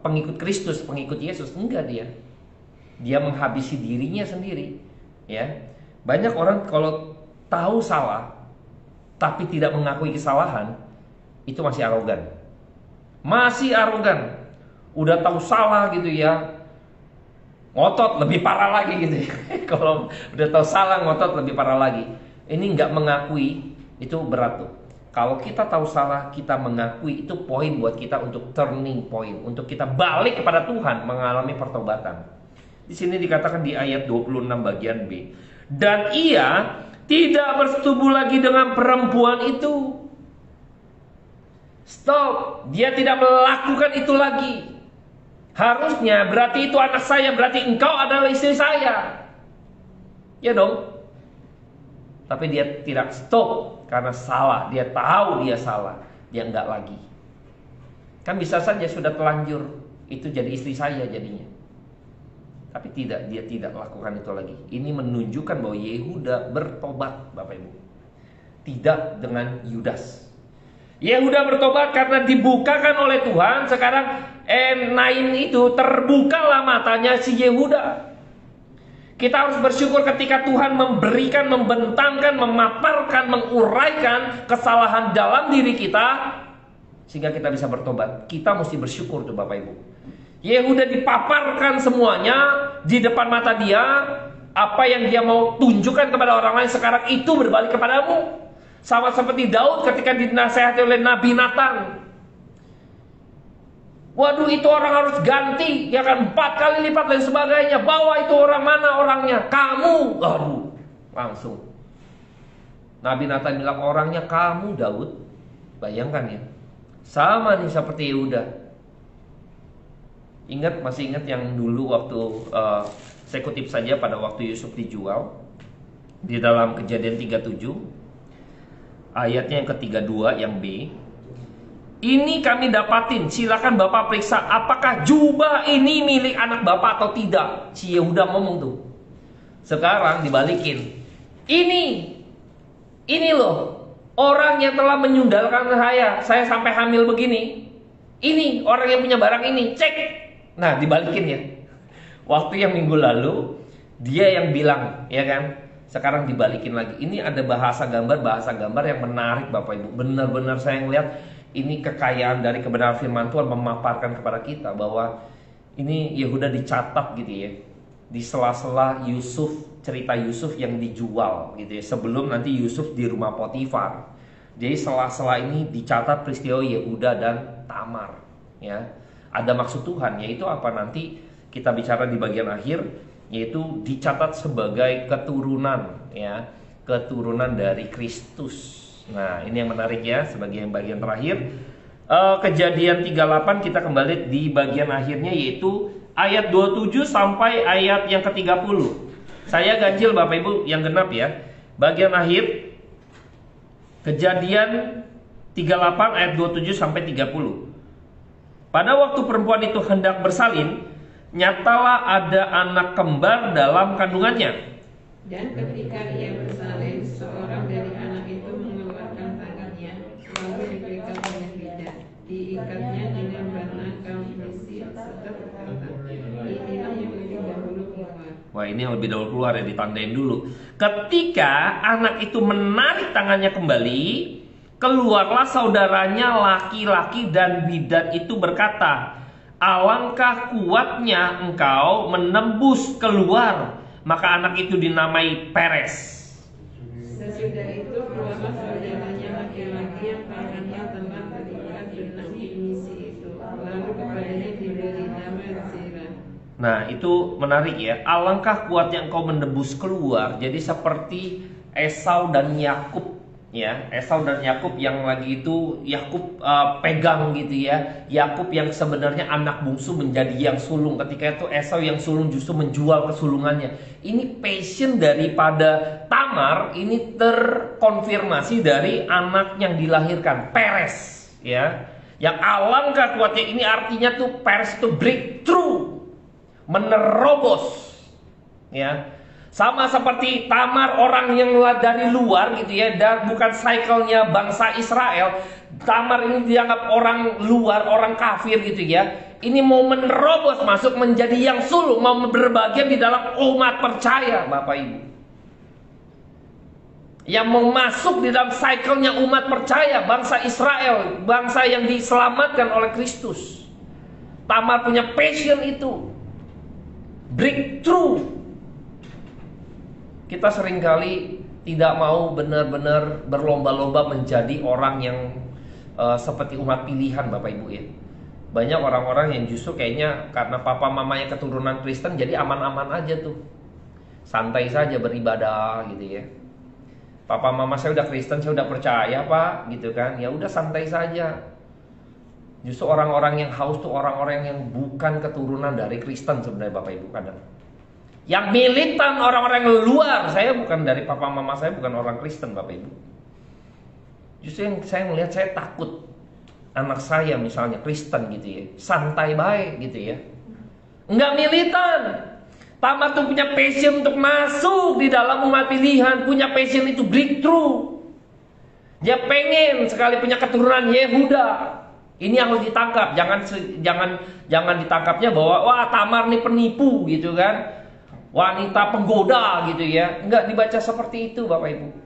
pengikut Kristus, pengikut Yesus. Enggak, dia menghabisi dirinya sendiri, ya. Banyak orang kalau tahu salah tapi tidak mengakui kesalahan, itu masih arogan. Udah tahu salah gitu ya, ngotot lebih parah lagi gitu ya. Kalau udah tahu salah, ngotot lebih parah lagi. Ini nggak mengakui, itu berat tuh. Kalau kita tahu salah, kita mengakui, itu poin buat kita untuk turning point, untuk kita balik kepada Tuhan, mengalami pertobatan. Di sini dikatakan di ayat 26 bagian B. Dan ia tidak bersetubuh lagi dengan perempuan itu. Stop, dia tidak melakukan itu lagi. Harusnya berarti itu anak saya, berarti engkau adalah istri saya. Ya dong. Tapi dia tidak stop karena salah. Dia tahu dia salah. Dia enggak lagi. Kan bisa saja sudah telanjur, itu jadi istri saya jadinya. Tapi tidak, dia tidak lakukan itu lagi. Ini menunjukkan bahwa Yehuda bertobat Bapak Ibu. Tidak dengan Yudas. Yehuda bertobat karena dibukakan oleh Tuhan. Sekarang Nain itu terbukalah matanya si Yehuda. Kita harus bersyukur ketika Tuhan memberikan, membentangkan, memaparkan, menguraikan kesalahan dalam diri kita, sehingga kita bisa bertobat. Kita mesti bersyukur tuh Bapak Ibu. Yehuda dipaparkan semuanya di depan mata dia. Apa yang dia mau tunjukkan kepada orang lain sekarang itu berbalik kepadamu. Sama seperti Daud ketika dinasehati oleh Nabi Nathan. Waduh, itu orang harus ganti, ya kan, 4 kali lipat dan sebagainya. Bawa itu orang, mana orangnya? Kamu. Waduh, langsung Nabi Nathan bilang orangnya kamu, Daud. Bayangkan ya. Sama nih seperti Yehuda. Masih ingat yang dulu waktu saya kutip saja pada waktu Yusuf dijual di dalam Kejadian 37 ayatnya yang ke-32 yang B. Ini kami dapatin, silakan Bapak periksa apakah jubah ini milik anak Bapak atau tidak. Si Yehuda ngomong tuh. Sekarang dibalikin. Ini loh orang yang telah menyundalkan saya sampai hamil begini. Ini orang yang punya barang ini, cek. Nah, dibalikin ya. Waktu yang minggu lalu dia yang bilang, ya kan? Sekarang dibalikin lagi. Ini ada bahasa gambar yang menarik Bapak Ibu. Benar-benar saya ngeliat ini kekayaan dari kebenaran firman Tuhan memaparkan kepada kita bahwa ini Yehuda dicatat gitu ya. Di sela-sela cerita Yusuf yang dijual gitu ya. Sebelum nanti Yusuf di rumah Potifar. Jadi sela-sela ini dicatat peristiwa Yehuda dan Tamar, ya. Ada maksud Tuhan, yaitu apa nanti kita bicara di bagian akhir, yaitu dicatat sebagai keturunan, ya, keturunan dari Kristus. Nah, ini yang menarik ya, sebagai bagian terakhir. Kejadian 38 kita kembali di bagian akhirnya, yaitu ayat 27 sampai ayat yang ke-30. Saya ganjil Bapak Ibu yang genap ya. Bagian akhir Kejadian 38 ayat 27 sampai 30. Pada waktu perempuan itu hendak bersalin, nyatalah ada anak kembar dalam kandungannya. Dan ketika ia bersalin, seorang dari anak itu mengeluarkan tangannya, lalu diberikan dengan lidah, diikatnya dengan benang Mesir, serta berkata, inilah yang lebih dahulu keluar. Wah, ini yang lebih dahulu keluar ya, ditandain dulu. Ketika anak itu menarik tangannya kembali, keluarlah saudaranya laki-laki dan bidan itu berkata, alangkah kuatnya engkau menembus keluar. Maka anak itu dinamai Peres. Sesudah itu keluarlah saudaranya laki-laki yang tangannya telah terikat benang misi itu, lalu kepadanya diberi nama Zera. Nah, itu menarik ya. Alangkah kuatnya engkau menembus keluar. Jadi seperti Esau dan Yakub, ya. Esau dan Yakub yang lagi itu Yakub pegang gitu ya. Yakub yang sebenarnya anak bungsu menjadi yang sulung. Ketika itu Esau yang sulung justru menjual kesulungannya. Ini passion daripada Tamar ini terkonfirmasi dari anak yang dilahirkan, Peres, ya. Yang alangkah kuatnya ini artinya tuh Peres itu breakthrough, menerobos, ya. Sama seperti Tamar, orang yang dari luar gitu ya, dan bukan cycle-nya bangsa Israel. Tamar ini dianggap orang luar, orang kafir gitu ya. Ini mau menerobos masuk menjadi yang sulung, mau berbagian di dalam umat percaya, Bapak Ibu. Yang mau masuk di dalam cycle-nya umat percaya, bangsa Israel, bangsa yang diselamatkan oleh Kristus. Tamar punya passion itu. Breakthrough. Kita seringkali tidak mau benar-benar berlomba-lomba menjadi orang yang seperti umat pilihan Bapak Ibu ya. Banyak orang-orang yang justru kayaknya karena papa mamanya keturunan Kristen jadi aman-aman aja tuh. Santai saja beribadah gitu ya. Papa mama saya udah Kristen, saya udah percaya Pak gitu kan. Ya udah santai saja. Justru orang-orang yang haus tuh orang-orang yang bukan keturunan dari Kristen sebenarnya Bapak Ibu kadang. Yang militan orang-orang yang luar. Saya bukan dari papa mama saya bukan orang Kristen Bapak Ibu. Justru yang saya melihat, saya takut anak saya misalnya Kristen gitu ya, santai baik gitu ya, enggak militan. Tamar tuh punya passion untuk masuk di dalam umat pilihan, punya passion itu breakthrough. Dia pengen sekali punya keturunan Yehuda. Ini yang harus ditangkap. Jangan ditangkapnya bahwa wah Tamar nih penipu gitu kan. Wanita penggoda gitu ya. Enggak dibaca seperti itu Bapak Ibu.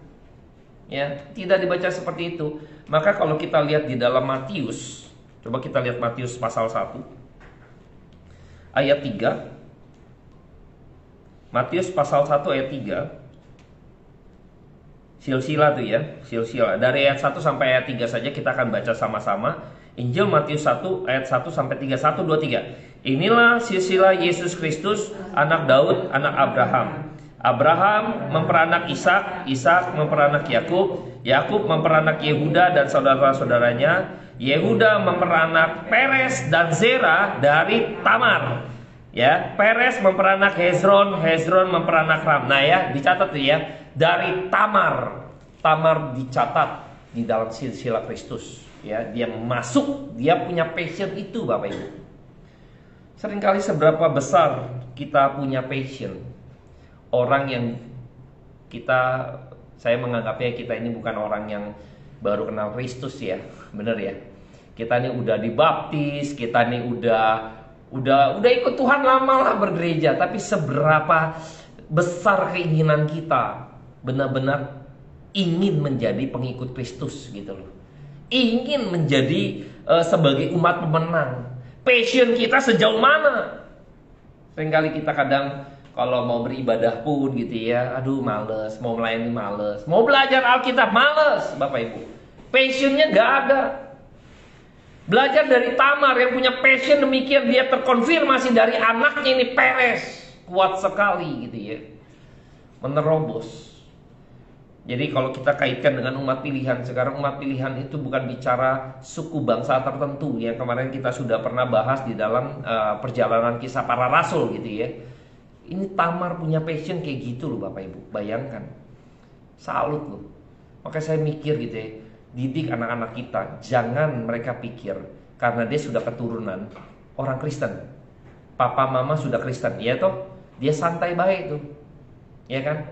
Ya, tidak dibaca seperti itu. Maka kalau kita lihat di dalam Matius, coba kita lihat Matius pasal 1 ayat 3. Matius pasal 1 ayat 3. Silsilah tuh ya, silsilah. Dari ayat 1 sampai ayat 3 saja kita akan baca sama-sama. Injil Matius 1 ayat 1 sampai 3. 1, 2, 3. Inilah silsilah Yesus Kristus, anak Daud, anak Abraham. Abraham memperanak Ishak, Ishak memperanak Yakub, Yakub memperanak Yehuda dan saudara-saudaranya. Yehuda memperanak Peres dan Zera dari Tamar. Ya, Peres memperanak Hezron, Hezron memperanak Ram. Nah ya, dicatat tuh ya. Dari Tamar, Tamar dicatat di dalam silsilah Kristus. Ya, dia masuk, dia punya passion itu Bapak Ibu. Seringkali seberapa besar kita punya passion. Orang yang saya menganggapnya kita ini bukan orang yang baru kenal Kristus ya, bener ya. Kita ini udah dibaptis, kita ini udah ikut Tuhan lama lah bergereja, tapi seberapa besar keinginan kita benar-benar ingin menjadi pengikut Kristus gitu loh. Ingin menjadi sebagai umat pemenang. Passion kita sejauh mana? Seringkali kita kadang kalau mau beribadah pun gitu ya, aduh males, mau melayani males, mau belajar Alkitab males Bapak Ibu. Passionnya gak ada. Belajar dari Tamar yang punya passion demikian, dia terkonfirmasi dari anaknya ini Peres. Kuat sekali gitu ya, menerobos. Jadi kalau kita kaitkan dengan umat pilihan, sekarang umat pilihan itu bukan bicara suku bangsa tertentu yang kemarin kita sudah pernah bahas di dalam perjalanan kisah para rasul gitu ya. Ini Tamar punya passion kayak gitu loh Bapak Ibu, bayangkan. Salut loh. Makanya saya mikir gitu ya, didik anak-anak kita, jangan mereka pikir karena dia sudah keturunan orang Kristen, papa mama sudah Kristen, ya toh, dia santai baik tuh, ya kan?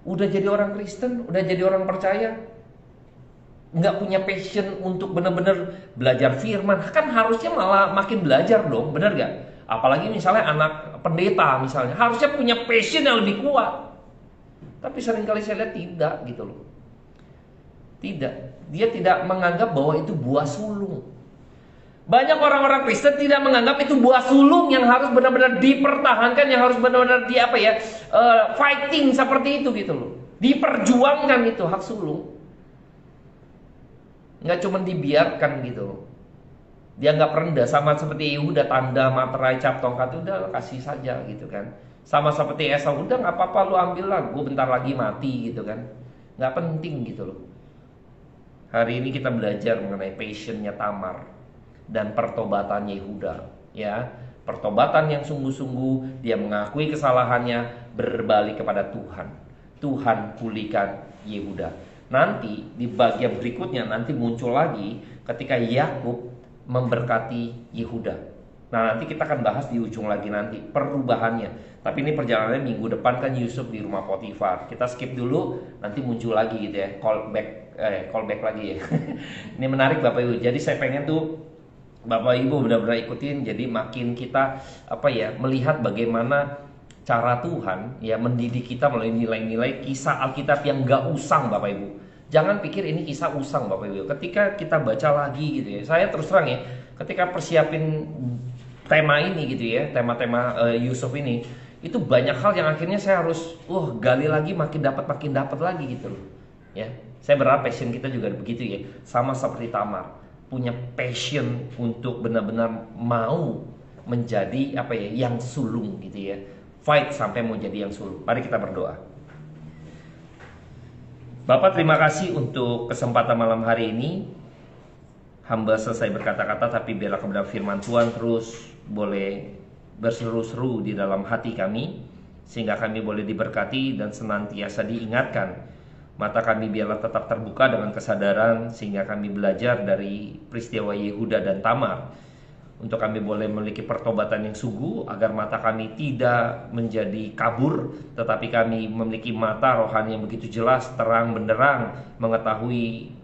Udah jadi orang Kristen, udah jadi orang percaya, nggak punya passion untuk benar-benar belajar firman, kan harusnya malah makin belajar dong, benar gak? Apalagi misalnya anak pendeta misalnya, harusnya punya passion yang lebih kuat. Tapi seringkali saya lihat tidak gitu loh. Tidak, dia tidak menganggap bahwa itu buah sulung. Banyak orang-orang Kristen tidak menganggap itu buah sulung yang harus benar-benar dipertahankan, yang harus benar-benar fighting seperti itu gitu loh. Diperjuangkan itu hak sulung. Nggak cuma dibiarkan gitu loh. Dia nggak rendah, sama seperti Yehuda, tanda materai cap tongkat udah kasih saja gitu kan. Sama seperti Esau, udah nggak apa-apa lu ambil lah, gue bentar lagi mati gitu kan. Nggak penting gitu loh. Hari ini kita belajar mengenai passionnya Tamar dan pertobatan Yehuda, ya, pertobatan yang sungguh-sungguh, dia mengakui kesalahannya, berbalik kepada Tuhan. Tuhan pulihkan Yehuda. Nanti di bagian berikutnya nanti muncul lagi ketika Yakub memberkati Yehuda. Nah nanti kita akan bahas di ujung lagi nanti perubahannya. Tapi ini perjalanannya minggu depan kan Yusuf di rumah Potifar. Kita skip dulu, nanti muncul lagi gitu ya, callback lagi ya. Ini menarik Bapak Ibu. Jadi saya pengen tuh Bapak Ibu benar-benar ikutin, jadi makin kita melihat bagaimana cara Tuhan ya mendidik kita melalui nilai-nilai kisah Alkitab yang gak usang Bapak Ibu. Jangan pikir ini kisah usang Bapak Ibu. Ketika kita baca lagi gitu ya, saya terus terang ya, ketika persiapin tema ini gitu ya, tema-tema Yusuf ini, itu banyak hal yang akhirnya saya harus gali lagi, makin dapat lagi gitu loh. Ya, saya berharap passion kita juga begitu ya, sama seperti Tamar. Punya passion untuk benar-benar mau menjadi yang sulung gitu ya, fight sampai mau jadi yang sulung. Mari kita berdoa. Bapak, terima kasih untuk kesempatan malam hari ini. Hamba selesai berkata-kata, tapi biarlah kebenaran firman Tuhan terus boleh berseru-seru di dalam hati kami, sehingga kami boleh diberkati dan senantiasa diingatkan. Mata kami biarlah tetap terbuka dengan kesadaran, sehingga kami belajar dari peristiwa Yehuda dan Tamar, untuk kami boleh memiliki pertobatan yang sungguh, agar mata kami tidak menjadi kabur, tetapi kami memiliki mata rohani yang begitu jelas, terang benderang, mengetahui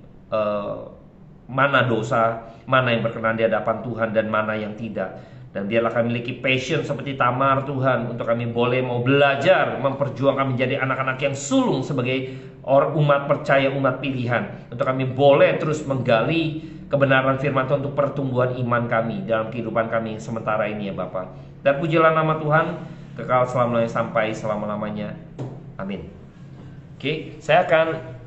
mana dosa, mana yang berkenan di hadapan Tuhan dan mana yang tidak. Dan biarlah kami memiliki passion seperti Tamar Tuhan, untuk kami boleh mau belajar memperjuangkan menjadi anak-anak yang sulung sebagai umat percaya, umat pilihan. Untuk kami boleh terus menggali kebenaran firman Tuhan untuk pertumbuhan iman kami dalam kehidupan kami sementara ini ya Bapa. Dan pujilah nama Tuhan kekal selama-lamanya sampai selama-lamanya. Amin. Oke, saya akan